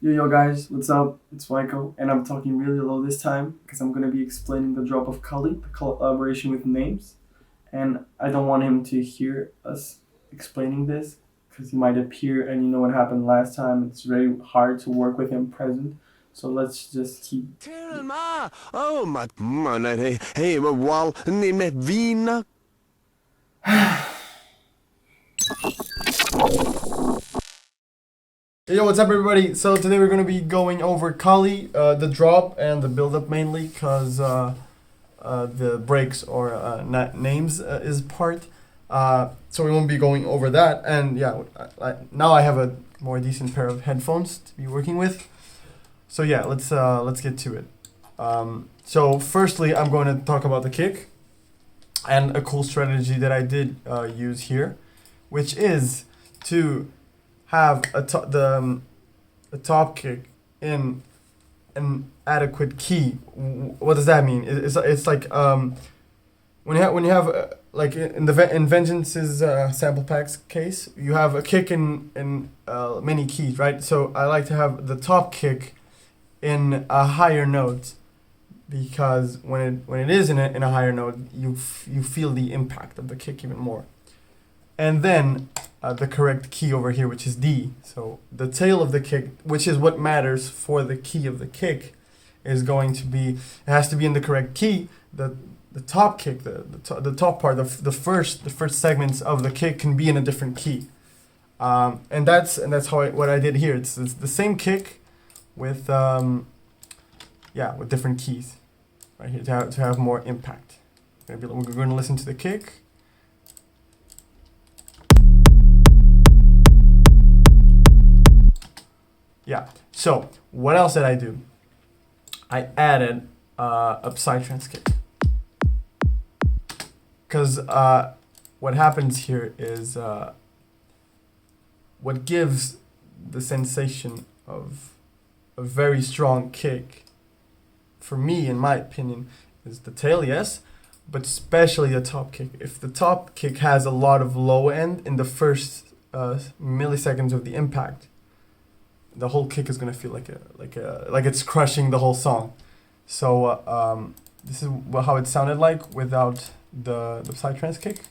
Yo guys, what's up? It's WYKO, and I'm talking really low this time because I'm gonna be explaining the drop of Kali, the collaboration with NAEMS, and I don't want him to hear us explaining this because he might appear and you know what happened last time. It's very hard to work with him present, so let's just keep. Oh, hey, wal, ni vina. Yo, what's up, everybody? So today we're gonna be going over Kali, the drop and the build-up mainly, cause the breaks or names is part. So we won't be going over that. And yeah, now I have a more decent pair of headphones to be working with. So yeah, let's get to it. So firstly, I'm going to talk about the kick and a cool strategy that I did use here, which is to have a top kick in an adequate key. What does that mean? It's like when you have like in Vengeance's sample packs case, you have a kick in many keys, right? So I like to have the top kick in a higher note, because when it is in a higher note, you feel the impact of the kick even more. And then the correct key over here, which is D. So the tail of the kick, which is what matters for the key of the kick, is going to be, it has to be in the correct key. The top kick, the top part, the first segments of the kick can be in a different key. And that's how what I did here. It's the same kick with with different keys right here to have more impact. We're going to listen to the kick. Yeah. So what else did I do? I added a Psy-Trance kick, because what happens here is what gives the sensation of a very strong kick, for me, in my opinion, is the tail, yes, but especially the top kick. If the top kick has a lot of low end in the first milliseconds of the impact, the whole kick is gonna feel like it's crushing the whole song. So this is how it sounded like without the Psy-Trance kick.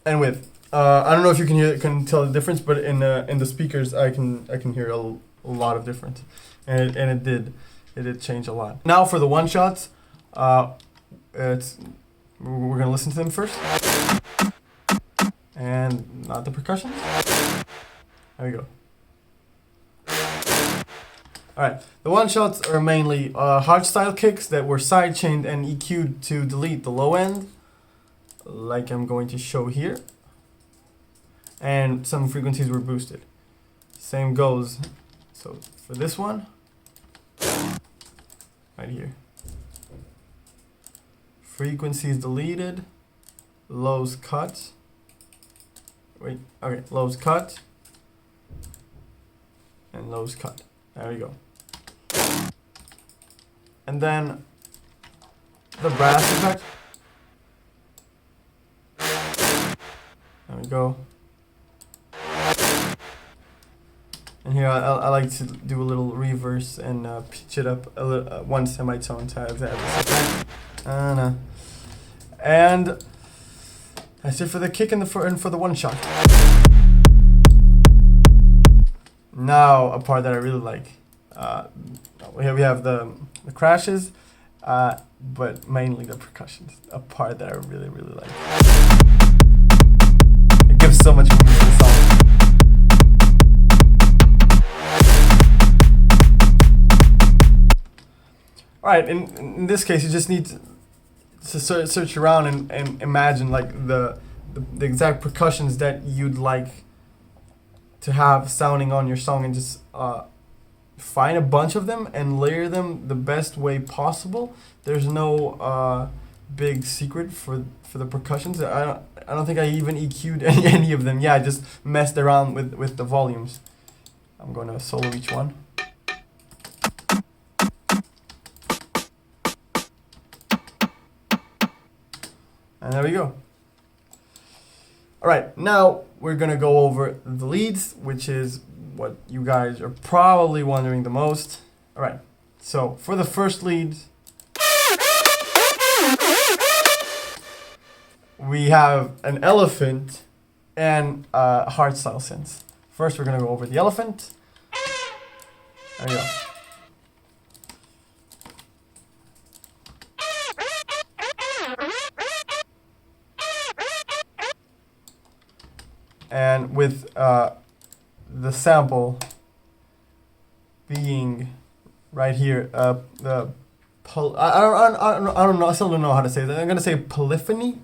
And with I don't know if you can tell the difference, but in the speakers I can hear a lot of difference, and it did change a lot. Now for the one shots. We're gonna listen to them first, and not the percussion. There we go. All right, the one shots are mainly hardstyle kicks that were sidechained and EQ'd to delete the low end, like I'm going to show here, and some frequencies were boosted. Same goes. So for this one, right here. Frequencies deleted, lows cut. Wait, okay, lows cut, and lows cut. There we go. And then the brass effect. There we go. And here I like to do a little reverse and pitch it up a little, one semitone to have this effect. And that's it for the kick and for the one shot. Now a part that I really like. We have the crashes, but mainly the percussions. A part that I really like. It gives so much movement to the song. All right, in this case, you just need to search around and imagine like the exact percussions that you'd like to have sounding on your song, and just find a bunch of them and layer them the best way possible. There's no big secret for the percussions. I don't think I even EQ'd any of them. Yeah, I just messed around with the volumes. I'm going to solo each one. And there we go. All right, now we're gonna go over the leads, which is what you guys are probably wondering the most. All right, so for the first lead, we have an elephant and a hardstyle synth. First, we're gonna go over the elephant. There you go. And with the sample being right here, I don't know. I still don't know how to say that. I'm gonna say polyphony.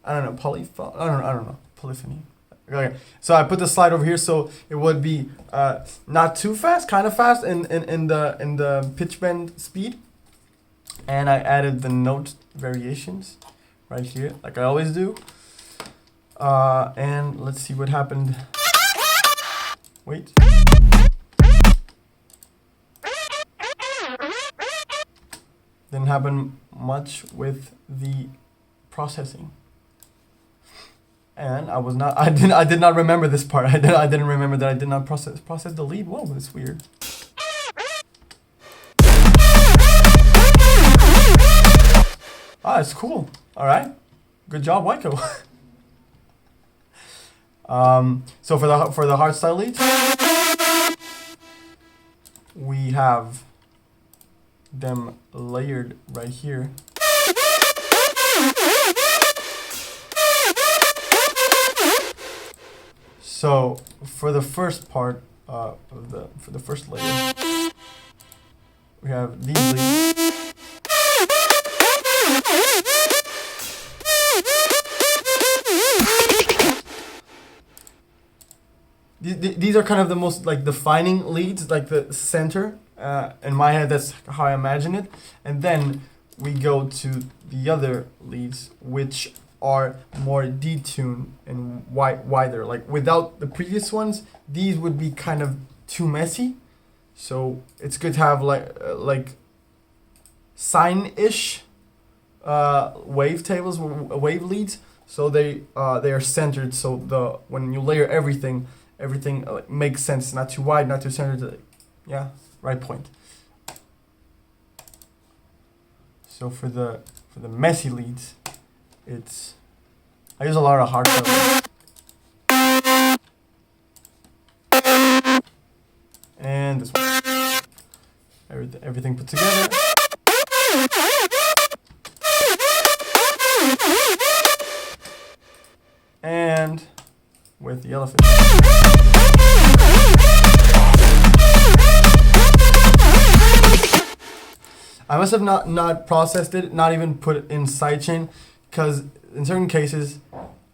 I don't know, polyphony. I don't know, polyphony. Okay, so I put the slide over here, so it would be not too fast, kind of fast in the pitch bend speed, and I added the note variations right here, like I always do. And let's see what happened. Wait. Didn't happen much with the processing. And I did not remember this part. I didn't remember that I did not process the lead. Whoa, that's weird. Ah, it's cool. All right. Good job, WYKO. So for the hardstyle leads, we have them layered right here. So for the first part for the first layer, we have these leads. These are kind of the most like defining leads, like the center. In my head, that's how I imagine it. And then we go to the other leads, which are more detuned and wider. Like without the previous ones, these would be kind of too messy. So it's good to have like sine-ish wave tables, wave leads. So they are centered. So when you layer everything makes sense. Not too wide, not too centered. Yeah, right point. So for the messy leads, I use a lot of hardstyle. And this one. Everything put together. And with the elephant. I must have not processed it, not even put it in sidechain, because in certain cases,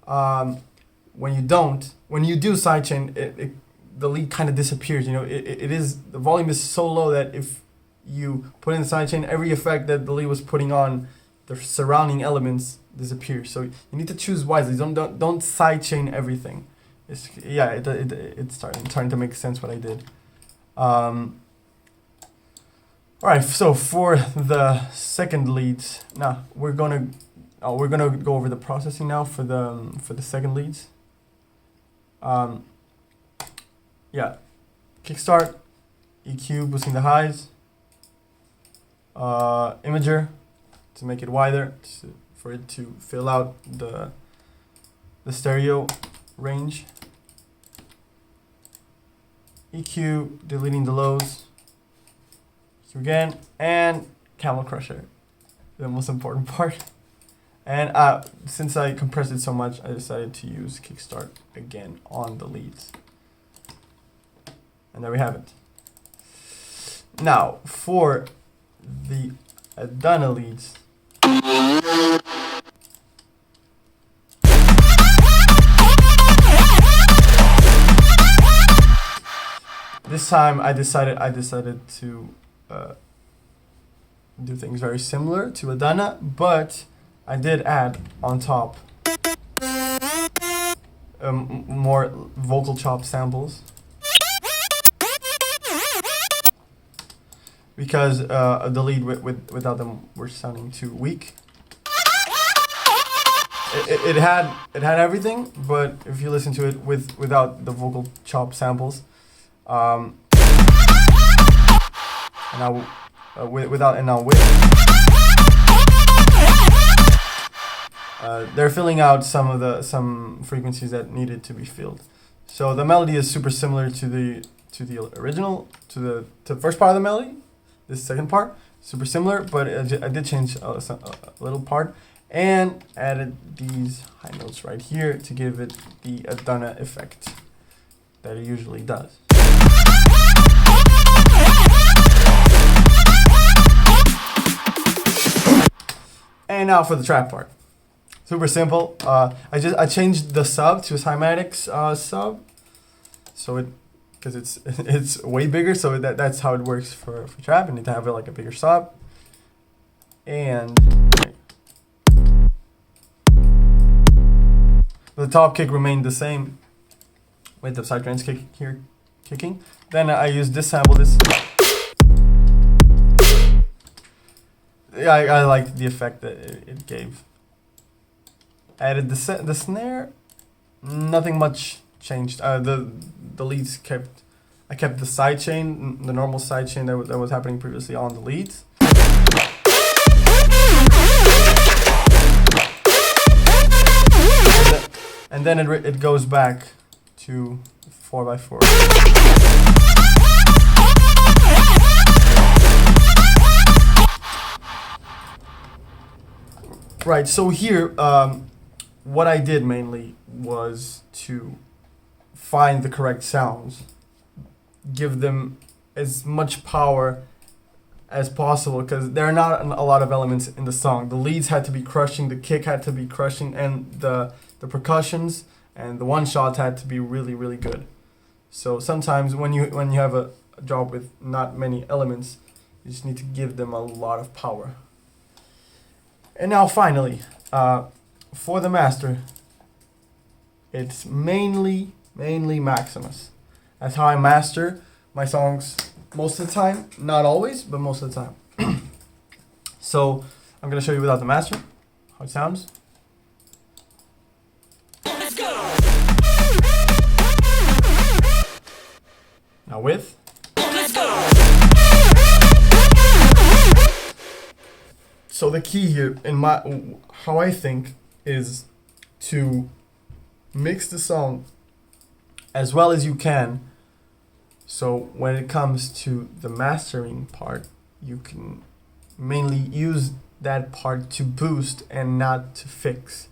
when you do sidechain, the lead kind of disappears. You know, the volume is so low that if you put in sidechain, every effect that the lead was putting on the surrounding elements disappears. So you need to choose wisely. Don't sidechain everything. It's starting to make sense what I did. All right, so for the second leads, now we're gonna go over the processing now for the second leads. Kickstart, EQ, boosting the highs, imager to make it wider, for it to fill out the stereo range, EQ, deleting the lows. Again, and Camel Crusher, the most important part. And since I compressed it so much, I decided to use Kickstart again on the leads. And there we have it. Now, for the Adana leads, this time I decided to do things very similar to Adana, but I did add on top more vocal chop samples, because the lead without them were sounding too weak. it had everything, but if you listen to it without the vocal chop samples, and now without and now with, they're filling out some frequencies that needed to be filled. So the melody is super similar to the original, to the first part of the melody. This second part, super similar, but I did change a little part and added these high notes right here to give it the Adana effect that it usually does. And now for the trap part. Super simple. I changed the sub to a cymatics sub, so because it's way bigger, so that's how it works for trap. You need to have like a bigger sub, and the top kick remained the same with the Psy-Trance kick here kicking. Then I used this sample. Yeah, I liked the effect that it gave. Added the snare. Nothing much changed. The leads kept. I kept the side chain, the normal side chain that was happening previously on the leads. And then it goes back to 4x4. Right. So here. What I did mainly was to find the correct sounds, give them as much power as possible, because there are not a lot of elements in the song. The leads had to be crushing, the kick had to be crushing, and the percussions and the one shot had to be really, really good. So sometimes when you have a job with not many elements, you just need to give them a lot of power. And now finally, for the master, it's mainly Maximus. That's how I master my songs most of the time. Not always, but most of the time. So I'm gonna show you without the master how it sounds. Let's go. Now with. Let's go. So the key here, how I think, is to mix the song as well as you can, so when it comes to the mastering part, you can mainly use that part to boost and not to fix,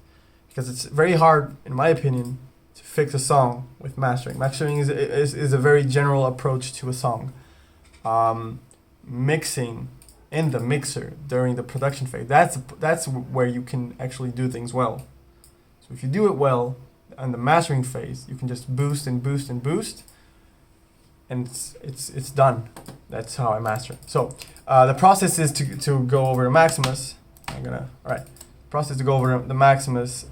because it's very hard, in my opinion, to fix a song with mastering. Mastering is a very general approach to a song. Mixing in the mixer during the production phase, that's where you can actually do things well. So if you do it well on the mastering phase, you can just boost and boost and boost, and it's done. That's how I master. So the process is to go over to Maximus. Process to go over the Maximus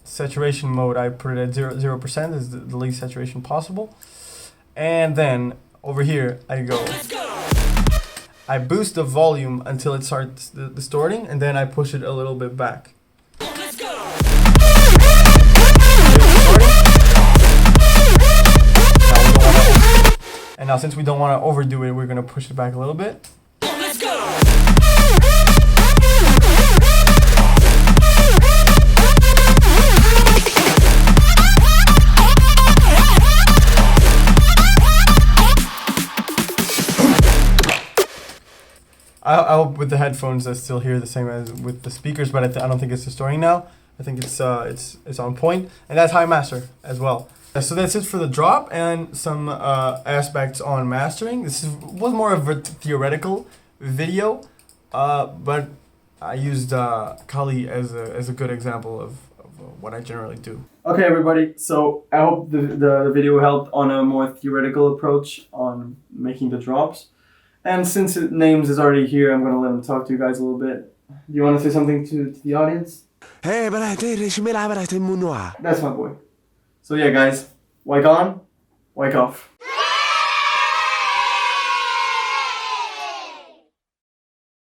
saturation mode. I put it at 0% is the least saturation possible, and then over here I boost the volume until it starts distorting, and then I push it a little bit back. Let's go. And now since we don't want to overdo it, we're going to push it back a little bit. Let's go. I hope with the headphones I still hear the same as with the speakers, but I don't think it's distorting now. I think it's on point, and that's how I master as well. So that's it for the drop and some aspects on mastering. This was more of a theoretical video, but I used Kali as a good example of what I generally do. Okay, everybody. So I hope the video helped on a more theoretical approach on making the drops. And since NAEMS is already here, I'm going to let him talk to you guys a little bit. Do you want to say something to the audience? Hey, but That's my boy. So yeah, guys, WYKO on, WYKO off.